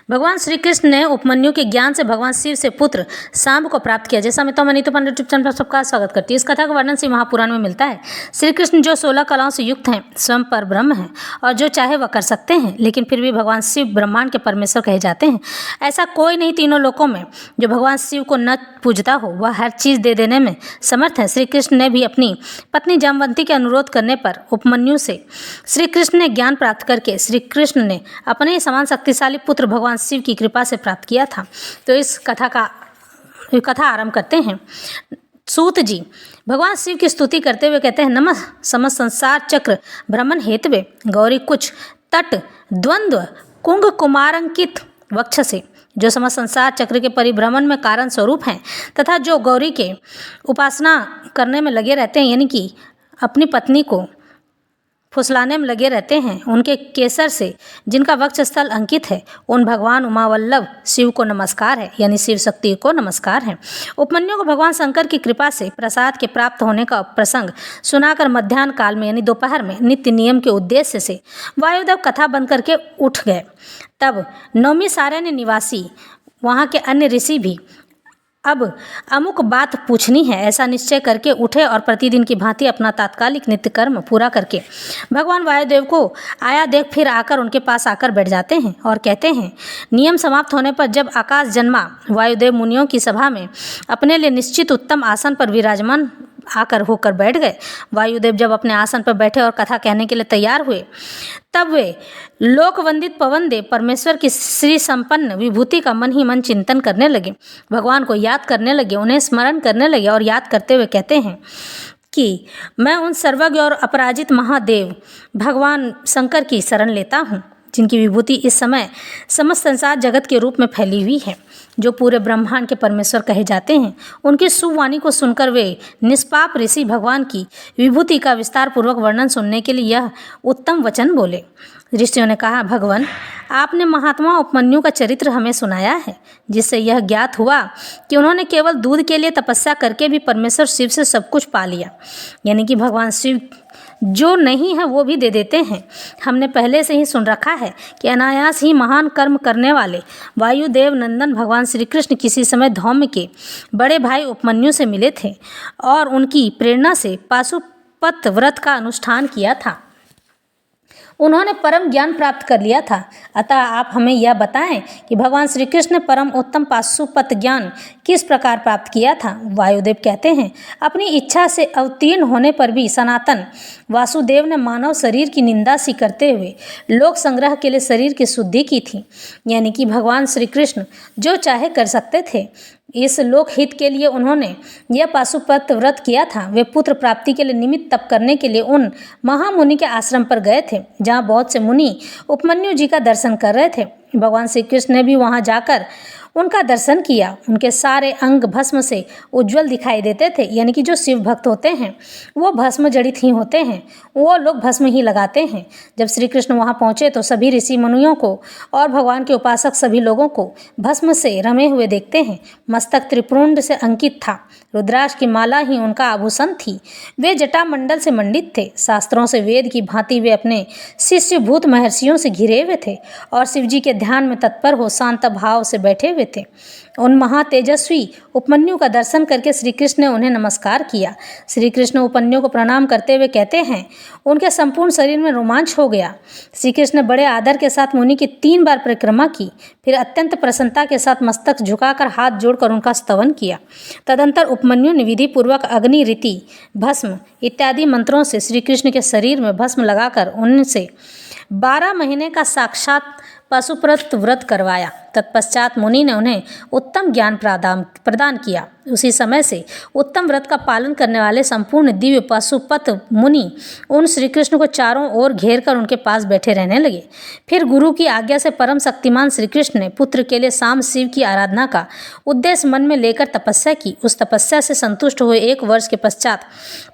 भगवान श्री कृष्ण ने उपमन्यु के ज्ञान से भगवान शिव से पुत्र सांब को प्राप्त किया। जैसा मैं तो मनीतो पंडित यूट्यूब चैनल पर सबका स्वागत करती हूँ। इस कथा का वर्णन श्री महापुराण में मिलता है। श्री कृष्ण जो 16 कलाओं से युक्त हैं, स्वयं पर ब्रह्म हैं और जो चाहे वह कर सकते हैं, लेकिन फिर भी भगवान शिव ब्रह्मांड के परमेश्वर कहे जाते हैं। ऐसा कोई नहीं तीनों लोकों में जो भगवान शिव को न पूजता हो। वह हर चीज़ दे देने में समर्थ है। श्री कृष्ण ने भी अपनी पत्नी जामवंती के अनुरोध करने पर उपमन्यु से श्री कृष्ण ने ज्ञान प्राप्त करके श्री कृष्ण ने अपने ही समान शक्तिशाली पुत्र भगवान शिव की कृपा से प्राप्त किया था। तो इस कथा आरंभ करते हैं। सूत जी भगवान शिव की स्तुति करते हुए कहते हैं, नमः समस्त संसार चक्र भ्रमण हेतवे गौरी कुछ तट द्वंद्व कुंग कुमारंकित वक्ष से, जो समस्त संसार चक्र के परिभ्रमण में कारण स्वरूप हैं तथा जो गौरी के उपासना करने में लगे रहते हैं, यानी कि अपनी पत्नी को फुसलाने में लगे रहते हैं, उनके केसर से जिनका वक्ष स्थल अंकित है, उन भगवान उमावल्लभ शिव को नमस्कार है, यानी शिव शक्ति को नमस्कार है। उपमन्यु को भगवान शंकर की कृपा से प्रसाद के प्राप्त होने का प्रसंग सुनाकर मध्याह्न काल में यानी दोपहर में नित्य नियम के उद्देश्य से वायुदेव कथा बंद करके उठ गए। तब नौमी सारण्य निवासी वहाँ के अन्य ऋषि भी अब अमुक बात पूछनी है ऐसा निश्चय करके उठे और प्रतिदिन की भांति अपना तात्कालिक नित्य कर्म पूरा करके भगवान वायुदेव को आया देख फिर आकर उनके पास आकर बैठ जाते हैं और कहते हैं, नियम समाप्त होने पर जब आकाश जन्मा वायुदेव मुनियों की सभा में अपने लिए निश्चित उत्तम आसन पर विराजमान आकर होकर बैठ गए। वायुदेव जब अपने आसन पर बैठे और कथा कहने के लिए तैयार हुए, तब वे लोकवंदित पवन देव परमेश्वर की श्री संपन्न विभूति का मन ही मन चिंतन करने लगे, भगवान को याद करने लगे, उन्हें स्मरण करने लगे और याद करते हुए कहते हैं कि मैं उन सर्वज्ञ और अपराजित महादेव भगवान शंकर की शरण लेता हूँ, जिनकी विभूति इस समय समस्त संसार जगत के रूप में फैली हुई है, जो पूरे ब्रह्मांड के परमेश्वर कहे जाते हैं। उनकी सुवाणी को सुनकर वे निष्पाप ऋषि भगवान की विभूति का विस्तार पूर्वक वर्णन सुनने के लिए यह उत्तम वचन बोले। ऋषियों ने कहा, भगवान आपने महात्मा उपमन्यु का चरित्र हमें सुनाया है, जिससे यह ज्ञात हुआ कि उन्होंने केवल दूध के लिए तपस्या करके भी परमेश्वर शिव से सब कुछ पा लिया, यानी कि भगवान शिव जो नहीं है वो भी दे देते हैं। हमने पहले से ही सुन रखा है कि अनायास ही महान कर्म करने वाले वायुदेव नंदन भगवान श्री कृष्ण किसी समय धौम्य के बड़े भाई उपमन्यु से मिले थे और उनकी प्रेरणा से पाशुपत व्रत का अनुष्ठान किया था। उन्होंने परम ज्ञान प्राप्त कर लिया था। अतः आप हमें यह बताएं कि भगवान श्री कृष्ण ने परम उत्तम पाशुपत ज्ञान किस प्रकार प्राप्त किया था। वायुदेव कहते हैं, अपनी इच्छा से अवतीर्ण होने पर भी सनातन वासुदेव ने मानव शरीर की निंदा सी करते हुए लोक संग्रह के लिए शरीर की शुद्धि की थी, यानी कि भगवान श्री कृष्ण जो चाहे कर सकते थे। इस लोक हित के लिए उन्होंने यह पाशुपत व्रत किया था। वे पुत्र प्राप्ति के लिए निमित्त तप करने के लिए उन महामुनि के आश्रम पर गए थे, जहाँ बहुत से मुनि उपमन्यु जी का दर्शन कर रहे थे। भगवान श्री कृष्ण ने भी वहाँ जाकर उनका दर्शन किया। उनके सारे अंग भस्म से उज्जवल दिखाई देते थे, यानी कि जो शिव भक्त होते हैं वो भस्म जड़ित ही होते हैं, वो लोग भस्म ही लगाते हैं। जब श्री कृष्ण वहाँ पहुँचे तो सभी ऋषि मुनियों को और भगवान के उपासक सभी लोगों को भस्म से रमे हुए देखते हैं। मस्तक त्रिपुंड से अंकित था, रुद्राक्ष की माला ही उनका आभूषण थी। वे जटामंडल से मंडित थे। शास्त्रों से वेद की भांति वे अपने शिष्यभूत महर्षियों से घिरे हुए थे और शिव जी के ध्यान में तत्पर हो शांत भाव से बैठे हुए थे। उन महातेजस्वी उपमन्यु का दर्शन करके श्री कृष्ण ने उन्हें नमस्कार किया। श्री कृष्ण उपमन्यु को प्रणाम करते हुए कहते हैं, उनके संपूर्ण शरीर में रोमांच हो गया। श्री कृष्ण ने बड़े आदर के साथ मुनि की 3 बार परिक्रमा की, फिर अत्यंत प्रसन्नता के साथ मस्तक झुकाकर हाथ जोड़कर उनका स्तवन किया। तदंतर उपमन्यु ने विधि पूर्वक अग्नि, रीति, भस्म इत्यादि मंत्रों से श्री कृष्ण के शरीर में भस्म लगाकर उनसे 12 महीने का साक्षात पाशुपत व्रत करवाया। तत्पश्चात मुनि ने उन्हें उत्तम ज्ञान प्रदान किया। उसी समय से उत्तम व्रत का पालन करने वाले संपूर्ण दिव्य पाशुपत मुनि उन श्री कृष्ण को चारों ओर घेर कर उनके पास बैठे रहने लगे। फिर गुरु की आज्ञा से परम शक्तिमान श्री कृष्ण ने पुत्र के लिए शाम शिव की आराधना का उद्देश्य मन में लेकर तपस्या की। उस तपस्या से संतुष्ट हुए 1 वर्ष के पश्चात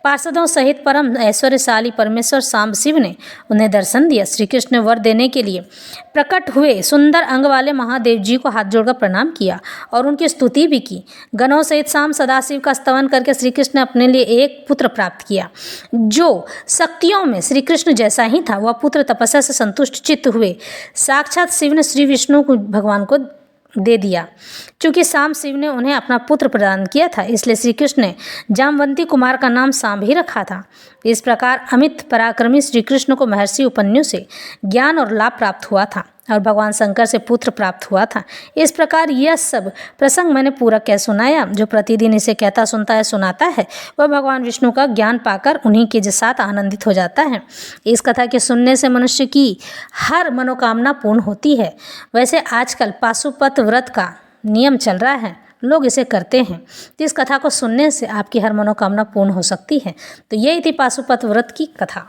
पार्षदों सहित परम ऐश्वर्यशाली परमेश्वर शाम शिव ने उन्हें दर्शन दिया। श्री कृष्ण ने वर देने के लिए प्रकट हुए सुंदर अंग वाले महादेव जी को हाथ जोड़कर प्रणाम किया और उनकी स्तुति भी की। गणों सहित सहित शाम सदाशिव का स्तवन करके श्री कृष्ण ने अपने लिए एक पुत्र प्राप्त किया जो शक्तियों में श्री कृष्ण जैसा ही था। वह पुत्र तपस्या से संतुष्ट चित्त हुए साक्षात शिव ने श्री विष्णु को भगवान को दे दिया। चूंकि शाम शिव ने उन्हें अपना पुत्र प्रदान किया था, इसलिए श्री कृष्ण ने जामवंती कुमार का नाम शाम ही रखा था। इस प्रकार अमित पराक्रमी श्री कृष्ण को महर्षि उपन्यु से ज्ञान और लाभ प्राप्त हुआ था और भगवान शंकर से पुत्र प्राप्त हुआ था। इस प्रकार यह सब प्रसंग मैंने पूरा कह सुनाया। जो प्रतिदिन इसे कहता सुनता है सुनाता है वह भगवान विष्णु का ज्ञान पाकर उन्हीं के साथ आनंदित हो जाता है। इस कथा के सुनने से मनुष्य की हर मनोकामना पूर्ण होती है। वैसे आजकल पाशुपत व्रत का नियम चल रहा है, लोग इसे करते हैं, तो इस कथा को सुनने से आपकी हर मनोकामना पूर्ण हो सकती है। तो यही थी पाशुपत व्रत की कथा।